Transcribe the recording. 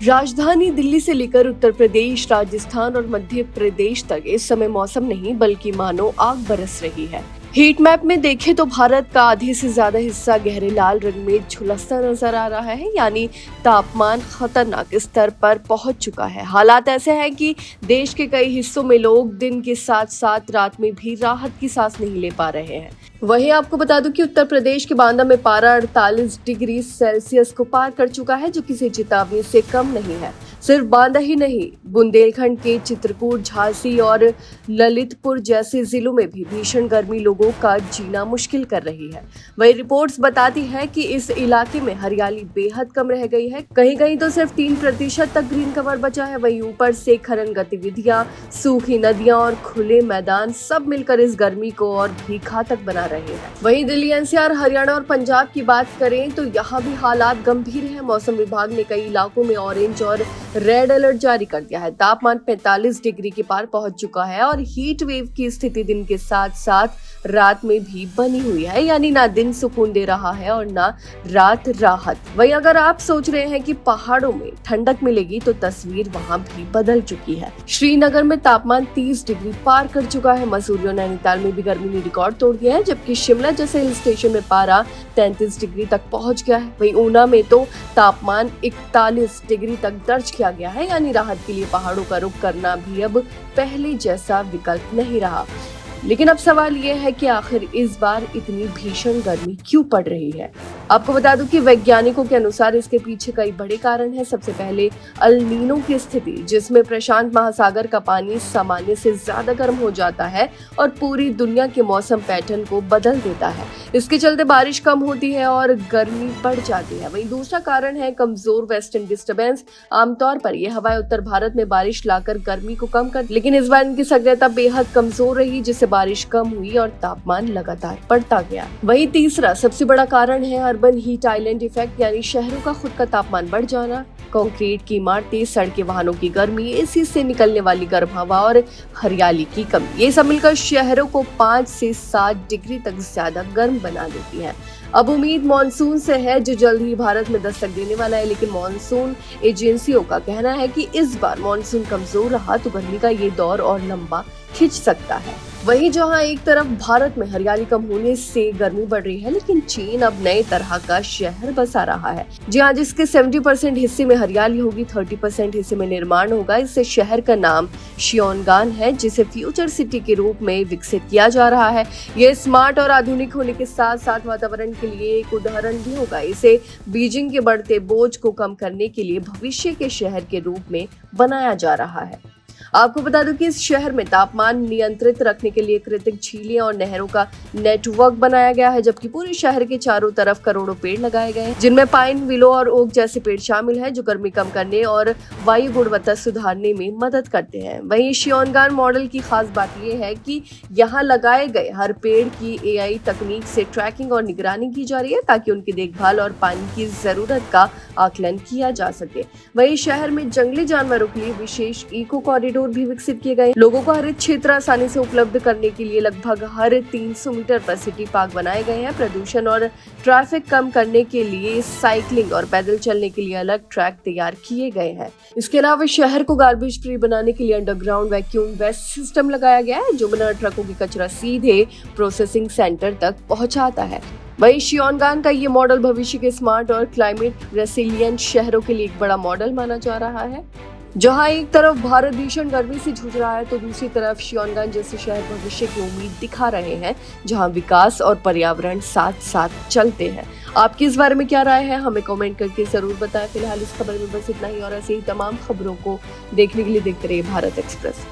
राजधानी दिल्ली से लेकर उत्तर प्रदेश, राजस्थान और मध्य प्रदेश तक इस समय मौसम नहीं बल्कि मानो आग बरस रही है। हीट मैप में देखें तो भारत का आधे से ज्यादा हिस्सा गहरे लाल रंग में झुलसता नजर आ रहा है, यानी तापमान खतरनाक स्तर पर पहुंच चुका है। हालात ऐसे हैं कि देश के कई हिस्सों में लोग दिन के साथ साथ रात में भी राहत की सांस नहीं ले पा रहे हैं। वहीं आपको बता दूं कि उत्तर प्रदेश के बांदा में पारा 48 डिग्री सेल्सियस को पार कर चुका है, जो किसी चेतावनी से कम नहीं है। सिर्फ बांदा ही नहीं, बुंदेलखंड के चित्रकूट, झांसी और ललितपुर जैसे जिलों में भी भीषण गर्मी लोगों का जीना मुश्किल कर रही है। वही रिपोर्ट्स बताती हैं कि इस इलाके में हरियाली बेहद कम रह गई है। कहीं कहीं तो सिर्फ 3% तक ग्रीन कवर बचा है। वहीं ऊपर से खनन गतिविधियां, सूखी नदियां और खुले मैदान सब मिलकर इस गर्मी को और भी घातक बना रहे हैं। वहीं दिल्ली, एनसीआर, हरियाणा और पंजाब की बात करें तो यहाँ भी हालात गंभीर है। मौसम विभाग ने कई इलाकों में ऑरेंज और रेड अलर्ट जारी कर दिया है। तापमान 45 डिग्री के पार पहुंच चुका है और हीट वेव की स्थिति दिन के साथ साथ रात में भी बनी हुई है, यानी ना दिन सुकून दे रहा है और ना रात राहत। वहीं अगर आप सोच रहे हैं कि पहाड़ों में ठंडक मिलेगी तो तस्वीर वहां भी बदल चुकी है। श्रीनगर में तापमान 30 डिग्री पार कर चुका है। मसूरी और नैनीताल में भी गर्मी ने रिकॉर्ड तोड़ दिया है, जबकि शिमला जैसे हिल स्टेशन में पारा 33 डिग्री तक पहुंच गया है। वहीं ऊना में तो तापमान 41 डिग्री तक दर्ज किया गया है, यानी राहत के लिए पहाड़ों का रुख करना भी अब पहले जैसा विकल्प नहीं रहा। लेकिन अब सवाल ये है कि आखिर इस बार इतनी भीषण गर्मी क्यों पड़ रही है। आपको बता दूं कि वैज्ञानिकों के अनुसार इसके पीछे कई बड़े कारण हैं। सबसे पहले अल नीनो की स्थिति, जिसमें प्रशांत महासागर का पानी सामान्य से ज्यादा गर्म हो जाता है और पूरी दुनिया के मौसम पैटर्न को बदल देता है। इसके चलते बारिश कम होती है और गर्मी बढ़ जाती है। वहीं दूसरा कारण है कमजोर वेस्टर्न डिस्टर्बेंस। आमतौर पर यह हवाएं उत्तर भारत में बारिश लाकर गर्मी को कम कर, लेकिन इस बार इनकी सक्रियता बेहद कमजोर रही, जिससे बारिश कम हुई और तापमान लगातार बढ़ता गया। वहीं तीसरा सबसे बड़ा कारण है अर्बन हीट आइलैंड इफेक्ट, यानी शहरों का खुद का तापमान बढ़ जाना। कंक्रीट की इमारतें, सड़कें, वाहनों की गर्मी, एसी से निकलने वाली गर्म हवा और हरियाली की कमी, ये सब मिलकर शहरों को 5 से 7 डिग्री तक ज्यादा गर्म बना देती है। अब उम्मीद मॉनसून से है, जो जल्द ही भारत में दस्तक देने वाला है, लेकिन मॉनसून एजेंसियों का कहना है कि इस बार मॉनसून कमजोर रहा तो गर्मी का ये दौर और लंबा खिंच सकता है। वहीं जहां एक तरफ भारत में हरियाली कम होने से गर्मी बढ़ रही है, लेकिन चीन अब नए तरह का शहर बसा रहा है। जी हाँ, जिसके 70% हिस्से में हरियाली होगी, 30% हिस्से में निर्माण होगा। इससे शहर का नाम शियोनगान है, जिसे फ्यूचर सिटी के रूप में विकसित किया जा रहा है। ये स्मार्ट और आधुनिक होने के साथ साथ वातावरण के लिए एक उदाहरण भी होगा। इसे बीजिंग के बढ़ते बोझ को कम करने के लिए भविष्य के शहर के रूप में बनाया जा रहा है। आपको बता दूं कि इस शहर में तापमान नियंत्रित रखने के लिए कृत्रिम झीलें और नहरों का नेटवर्क बनाया गया है, जबकि पूरे शहर के चारों तरफ करोड़ों पेड़ लगाए गए हैं, जिनमें पाइन, विलो और ओक जैसे पेड़ शामिल हैं, जो गर्मी कम करने और वायु गुणवत्ता सुधारने में मदद करते हैं। वहीं शियोनगान मॉडल की खास बात यह है कि यहाँ लगाए गए हर पेड़ की AI तकनीक से ट्रैकिंग और निगरानी की जा रही है, ताकि उनकी देखभाल और पानी की जरूरत का आकलन किया जा सके। वहीं शहर में जंगली जानवरों के लिए विशेष इको कॉरिडोर भी विकसित किए गए। लोगों को हरित क्षेत्र आसानी से उपलब्ध करने के लिए लगभग हर 300 मीटर पर सिटी पार्क बनाए गए हैं। प्रदूषण और ट्रैफिक कम करने के लिए साइकिलिंग और पैदल चलने के लिए अलग ट्रैक तैयार किए गए हैं। इसके अलावा शहर को गार्बेज फ्री बनाने के लिए अंडरग्राउंड वैक्यूम वेस्ट सिस्टम लगाया गया है, जो बिना ट्रकों की कचरा सीधे प्रोसेसिंग सेंटर तक पहुंचाता है। वहीं शियोनगान का ये मॉडल भविष्य के स्मार्ट और क्लाइमेट रेसिलिएंट शहरों के लिए एक बड़ा मॉडल माना जा रहा है। जहां एक तरफ भारत भीषण गर्मी से जूझ रहा है, तो दूसरी तरफ शियोनगान जैसे शहर भविष्य की उम्मीद दिखा रहे हैं, जहां विकास और पर्यावरण साथ साथ चलते हैं। आपकी इस बारे में क्या राय है, हमें कमेंट करके जरूर बताएं। फिलहाल इस खबर में बस इतना ही, और ऐसे ही तमाम खबरों को देखने के लिए देखते रहिए भारत एक्सप्रेस।